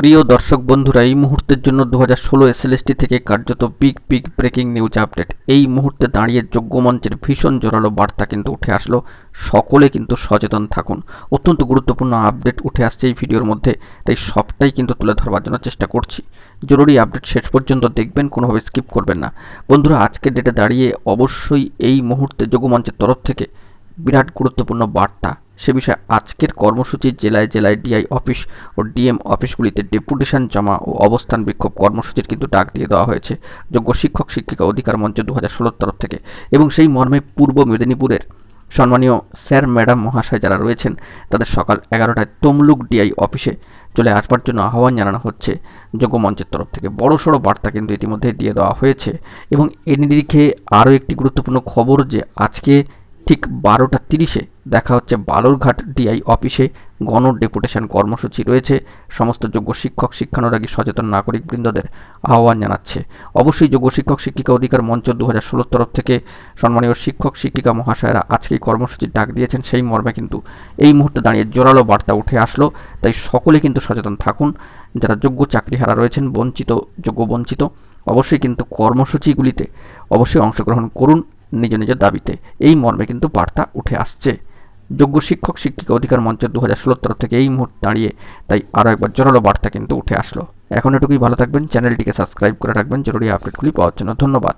প্রিয় দর্শক বন্ধুরা, এই মুহূর্তের জন্য 2016 এসএলএসটি থেকে কার্যত বিগ ব্রেকিং নিউজ আপডেট। এই মুহূর্তে দাঁড়িয়ে যোগ্য মঞ্চের ভীষণ জোরালো বার্তা কিন্তু উঠে আসলো। সকলে কিন্তু সচেতন থাকুন। অত্যন্ত গুরুত্বপূর্ণ আপডেট উঠে আসছে এই ভিডিওর মধ্যে, তাই সবটাই কিন্তু তুলে ধরবার জন্য চেষ্টা করছি। জরুরি আপডেট শেষ পর্যন্ত দেখবেন, কোনোভাবে স্কিপ করবেন না। বন্ধুরা, আজকের ডেটে দাঁড়িয়ে অবশ্যই এই মুহূর্তে যোগ্য মঞ্চের তরফ থেকে বিরাট গুরুত্বপূর্ণ বার্তা। সে বিষয়ে আজকের কর্মসূচি জেলায় ডিআই অফিস ও ডিএম অফিসগুলিতে ডেপুটেশন জমা ও অবস্থান বিক্ষোভ কর্মসূচির কিন্তু ডাক দিয়ে দেওয়া হয়েছে যোগ্য শিক্ষক শিক্ষিকা অধিকার মঞ্চ 2016 তরফ থেকে। এবং সেই মর্মে পূর্ব মেদিনীপুরের সম্মানীয় স্যার ম্যাডাম মহাশয় যারা রয়েছেন তাদের সকাল 11টায় তমলুক ডিআই অফিসে চলে আসবার জন্য আহ্বান জানানো হচ্ছে যোগ্য মঞ্চের তরফ থেকে। বড়সড় বার্তা কিন্তু ইতিমধ্যে দিয়ে দেওয়া হয়েছে। এবং এর নিরিখে আরও একটি গুরুত্বপূর্ণ খবর যে আজকে ঠিক 12টা 30-এ দেখা হচ্ছে বালুরঘাট ডিআই অফিসে গণ ডেপুটেশন কর্মসূচি রয়েছে। সমস্ত যোগ্য শিক্ষক শিক্ষানুরাগী সচেতন নাগরিক বৃন্দদের আহ্বান জানাচ্ছে। অবশ্যই যোগ্য শিক্ষক শিক্ষিকা অধিকার মঞ্চ 2016 তরফ থেকে সম্মানীয় শিক্ষক শিক্ষিকা মহাশয়রা আজকেই কর্মসূচির ডাক দিয়েছেন। সেই মর্মে কিন্তু এই মুহূর্তে দাঁড়িয়ে জোরালো বার্তা উঠে আসলো। তাই সকলে কিন্তু সচেতন থাকুন। যারা যোগ্য চাকরিহারা রয়েছেন, যোগ্য বঞ্চিত, অবশ্যই কিন্তু কর্মসূচিগুলিতে অবশ্যই অংশগ্রহণ করুন নিজ দাবিতে। এই মর্মে কিন্তু বার্তা উঠে আসছে যোগ্য শিক্ষক শিক্ষিকা অধিকার মঞ্চ 2016 তরফ থেকে এই মুহূর্তে দাঁড়িয়ে। তাই আরও একবার জোরালো বার্তা কিন্তু উঠে আসলো। এখন এটুকুই, ভালো থাকবেন, চ্যানেলটিকে সাবস্ক্রাইব করে রাখবেন জরুরি আপডেটগুলি পাওয়ার জন্য। ধন্যবাদ।